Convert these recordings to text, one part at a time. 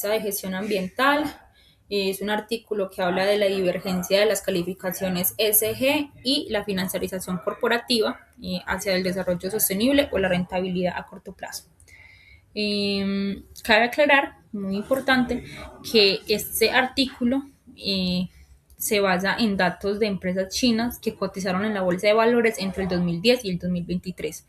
de gestión ambiental. Es un artículo que habla de la divergencia de las calificaciones ESG y la financiarización corporativa hacia el desarrollo sostenible o la rentabilidad a corto plazo. Cabe aclarar, muy importante, que este artículo se basa en datos de empresas chinas que cotizaron en la bolsa de valores entre el 2010 y el 2023.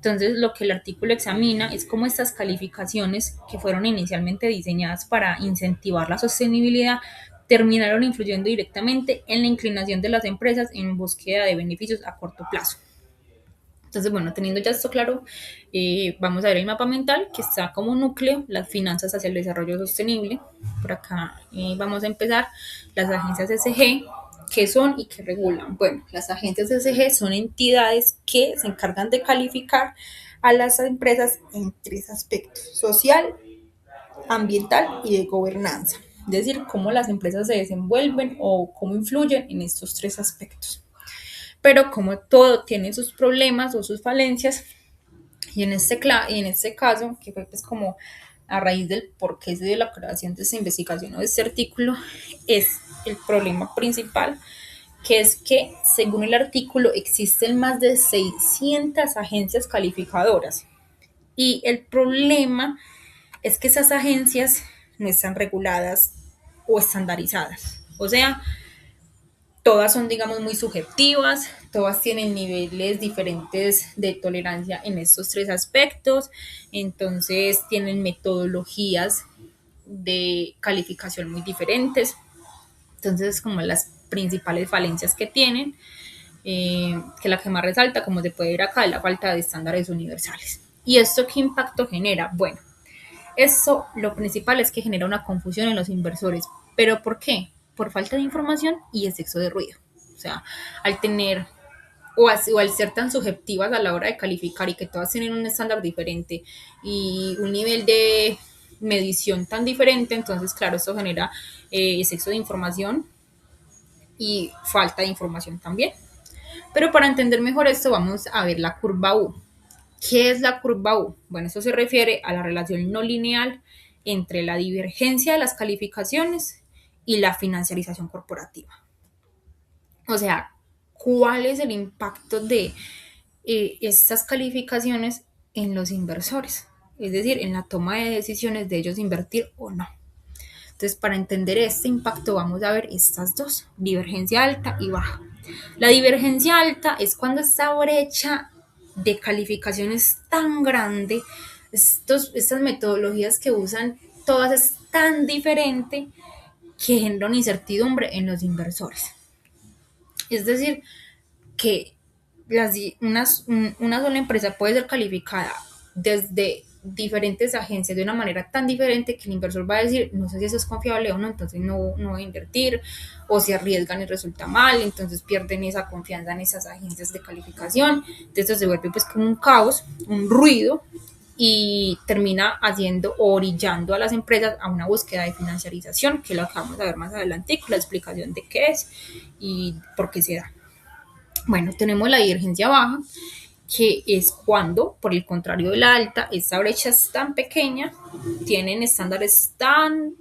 Entonces, lo que el artículo examina es cómo estas calificaciones, que fueron inicialmente diseñadas para incentivar la sostenibilidad, terminaron influyendo directamente en la inclinación de las empresas en búsqueda de beneficios a corto plazo. Entonces, bueno, teniendo ya esto claro, vamos a ver el mapa mental que está como núcleo, las finanzas hacia el desarrollo sostenible. Por acá vamos a empezar las agencias ESG. ¿Qué son y qué regulan? Bueno, las agencias ESG son entidades que se encargan de calificar a las empresas en tres aspectos: social, ambiental y de gobernanza. Es decir, cómo las empresas se desenvuelven o cómo influyen en estos tres aspectos. Pero como todo tiene sus problemas o sus falencias, y en este caso, que fue pues como a raíz del por qué se dio la creación de esta investigación o de este artículo, es el problema principal, que es que según el artículo existen más de 600 agencias calificadoras. Y el problema es que esas agencias no están reguladas o estandarizadas. O sea, todas son, digamos, muy subjetivas, todas tienen niveles diferentes de tolerancia en estos tres aspectos, entonces tienen metodologías de calificación muy diferentes. Entonces, como las principales falencias que tienen, que la que más resalta, como se puede ver acá, es la falta de estándares universales. ¿Y esto qué impacto genera? Bueno, eso lo principal es que genera una confusión en los inversores. ¿Pero por qué? Por falta de información y exceso de ruido. O sea, al tener o al ser tan subjetivas a la hora de calificar y que todas tienen un estándar diferente y un nivel de medición tan diferente, entonces claro, esto genera exceso de información y falta de información también. Pero para entender mejor esto vamos a ver la curva U. ¿Qué es la curva U? Bueno, eso se refiere a la relación no lineal entre la divergencia de las calificaciones y la financiarización corporativa. O sea, ¿cuál es el impacto de estas calificaciones en los inversores? Es decir, en la toma de decisiones de ellos invertir o no. Entonces, para entender este impacto, vamos a ver estas dos, divergencia alta y baja. La divergencia alta es cuando esta brecha de calificación es tan grande, estas metodologías que usan todas es tan diferente que generan incertidumbre en los inversores. Es decir, que una sola empresa puede ser calificada desde diferentes agencias de una manera tan diferente que el inversor va a decir, no sé si eso es confiable o no, entonces no voy a invertir, o se arriesgan y resulta mal, entonces pierden esa confianza en esas agencias de calificación, entonces se vuelve pues como un caos, un ruido, y termina haciendo o orillando a las empresas a una búsqueda de financiarización, que lo vamos a ver más adelante con la explicación de qué es y por qué se da. Bueno, tenemos la divergencia baja, que es cuando, por el contrario de la alta, esta brecha es tan pequeña, tienen estándares tan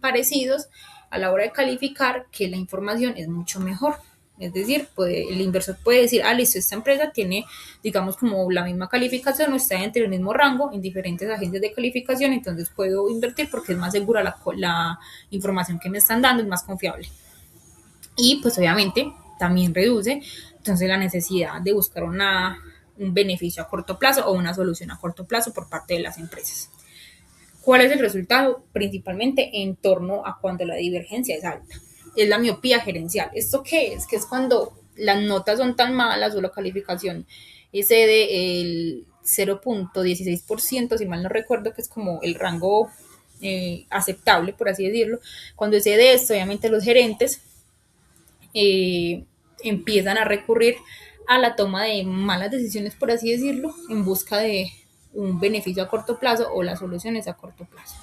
parecidos a la hora de calificar que la información es mucho mejor. Es decir, el inversor puede decir, listo, esta empresa tiene, digamos, como la misma calificación o está entre el mismo rango en diferentes agencias de calificación, entonces puedo invertir porque es más segura la información que me están dando, es más confiable. Y pues obviamente también reduce entonces la necesidad de buscar un beneficio a corto plazo o una solución a corto plazo por parte de las empresas. ¿Cuál es el resultado? Principalmente en torno a cuando la divergencia es alta. Es la miopía gerencial. ¿Esto qué es? Que es cuando las notas son tan malas o la calificación excede el 0.16%, si mal no recuerdo, que es como el rango aceptable, por así decirlo. Cuando excede esto, obviamente los gerentes empiezan a recurrir a la toma de malas decisiones, por así decirlo, en busca de un beneficio a corto plazo o las soluciones a corto plazo.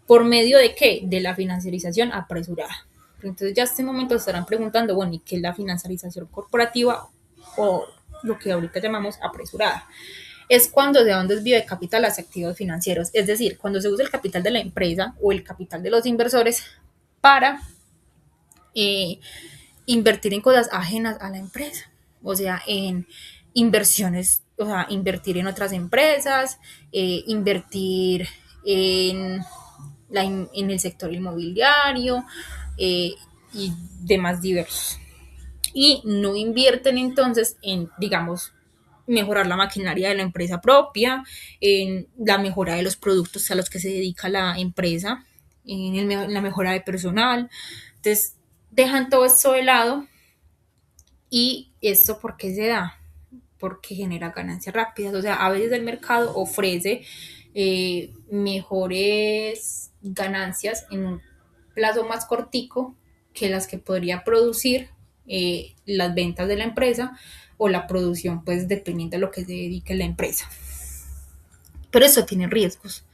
¿Por medio de qué? De la financiarización apresurada. Entonces ya a este momento se estarán preguntando, bueno, ¿y qué es la financiarización corporativa o lo que ahorita llamamos apresurada? es cuando se da un desvío de capital hacia activos financieros, es decir, cuando se usa el capital de la empresa o el capital de los inversores para eh, invertir en cosas ajenas a la empresa, o sea, en inversiones, o sea, invertir en otras empresas, invertir en, en el sector inmobiliario eh, y demás diversos. Y no invierten entonces en, digamos, mejorar la maquinaria de la empresa propia, en la mejora de los productos a los que se dedica la empresa, en la mejora de personal. Entonces, dejan todo esto de lado. ¿Y esto por qué se da? Porque genera ganancias rápidas. O sea, a veces el mercado ofrece mejores ganancias en un plazo más cortico que las que podría producir las ventas de la empresa o la producción, pues dependiendo de lo que se dedique la empresa. Pero eso tiene riesgos.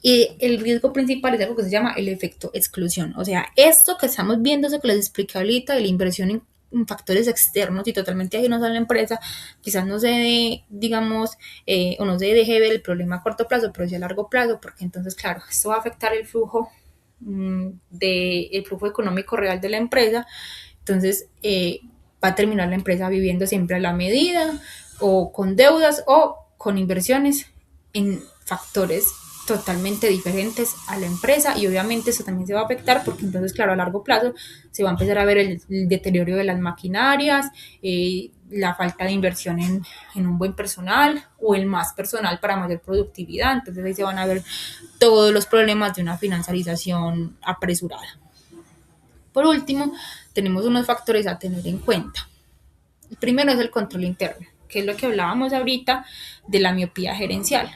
Y el riesgo principal es algo que se llama el efecto exclusión. O sea, esto que estamos viendo, eso que les expliqué ahorita, de la inversión en factores externos y totalmente ajenos a la empresa, quizás no se dé, digamos, o no se deje ver el problema a corto plazo, pero sí a largo plazo, porque entonces, claro, esto va a afectar el flujo el flujo económico real de la empresa. Entonces, va a terminar la empresa viviendo siempre a la medida, o con deudas, o con inversiones en factores totalmente diferentes a la empresa, y obviamente eso también se va a afectar porque entonces, claro, a largo plazo se va a empezar a ver el deterioro de las maquinarias, la falta de inversión en un buen personal o el más personal para mayor productividad. Entonces ahí se van a ver todos los problemas de una financiarización apresurada. Por último, tenemos unos factores a tener en cuenta. El primero es el control interno, que es lo que hablábamos ahorita de la miopía gerencial.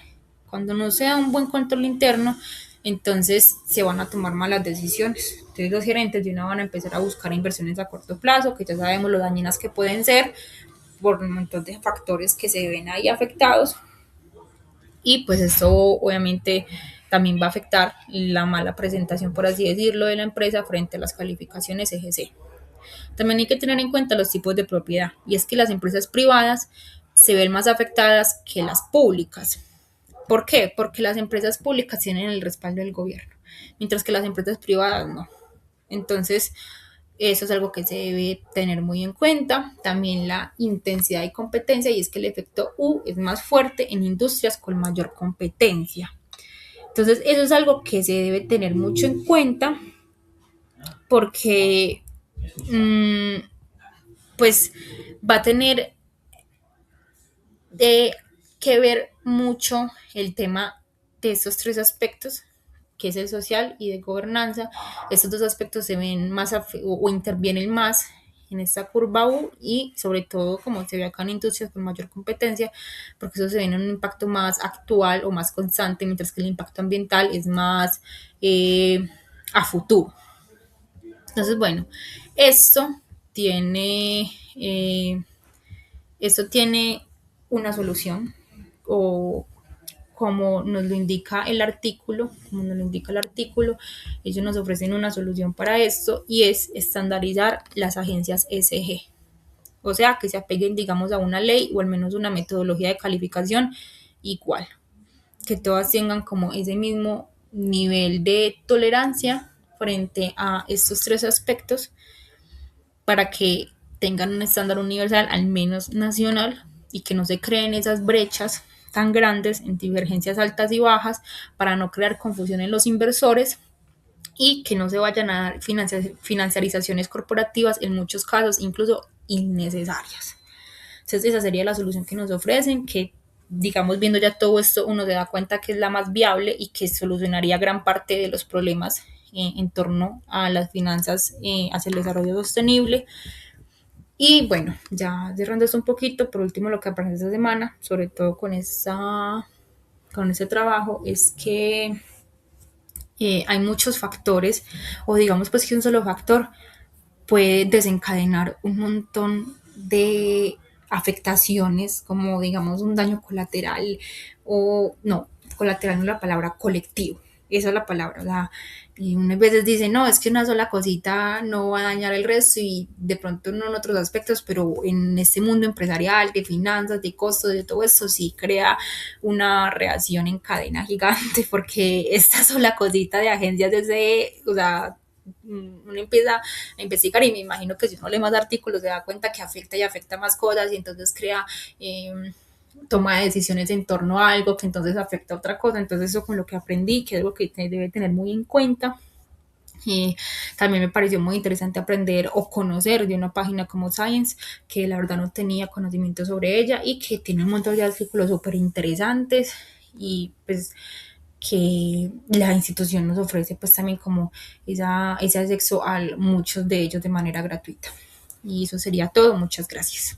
Cuando no se da un buen control interno, entonces se van a tomar malas decisiones. Entonces los gerentes de una van a empezar a buscar inversiones a corto plazo, que ya sabemos lo dañinas que pueden ser por un montón de factores que se ven ahí afectados. Y pues esto obviamente también va a afectar la mala presentación, por así decirlo, de la empresa frente a las calificaciones EGC. También hay que tener en cuenta los tipos de propiedad, y es que las empresas privadas se ven más afectadas que las públicas. ¿Por qué? Porque las empresas públicas tienen el respaldo del gobierno, mientras que las empresas privadas no. Entonces, eso es algo que se debe tener muy en cuenta. También la intensidad y competencia, y es que el efecto U es más fuerte en industrias con mayor competencia. Entonces, eso es algo que se debe tener mucho en cuenta porque pues va a tener de que ver mucho el tema de estos tres aspectos, que es el social y de gobernanza. Estos dos aspectos se ven más o intervienen más en esta curva U, y sobre todo como se ve acá en industrias con mayor competencia, porque eso se ve en un impacto más actual o más constante, mientras que el impacto ambiental es más a futuro. Entonces, bueno, esto tiene, eh, esto tiene una solución, o como nos lo indica el artículo, ellos nos ofrecen una solución para esto, y es estandarizar las agencias ESG. O sea, que se apeguen, digamos, a una ley o al menos una metodología de calificación igual, que todas tengan como ese mismo nivel de tolerancia frente a estos tres aspectos, para que tengan un estándar universal, al menos nacional, y que no se creen esas brechas tan grandes en divergencias altas y bajas, para no crear confusión en los inversores y que no se vayan a dar financiarizaciones corporativas, en muchos casos incluso innecesarias. Entonces esa sería la solución que nos ofrecen, que digamos, viendo ya todo esto, uno se da cuenta que es la más viable y que solucionaría gran parte de los problemas en torno a las finanzas hacia el desarrollo sostenible. Y bueno, ya cerrando esto un poquito, por último, lo que aprendí esta semana, sobre todo con ese trabajo, es que hay muchos factores, o digamos pues que un solo factor puede desencadenar un montón de afectaciones, como digamos un daño colateral, o no, colateral no es la palabra, colectivo. esa es la palabra. O sea, y unas veces dice, no, es que una sola cosita no va a dañar el resto y de pronto no en otros aspectos, pero en este mundo empresarial, de finanzas, de costos, de todo esto, sí crea una reacción en cadena gigante porque esta sola cosita de agencias desde, o sea, uno empieza a investigar y me imagino que si uno lee más artículos se da cuenta que afecta y afecta más cosas y entonces crea toma de decisiones en torno a algo que entonces afecta a otra cosa. Entonces eso con lo que aprendí, que es algo que te debe tener muy en cuenta. Y también me pareció muy interesante aprender o conocer de una página como Science, que la verdad no tenía conocimiento sobre ella y que tiene un montón de artículos súper interesantes y pues que la institución nos ofrece pues también como ese acceso a muchos de ellos de manera gratuita. Y eso sería todo. Muchas gracias.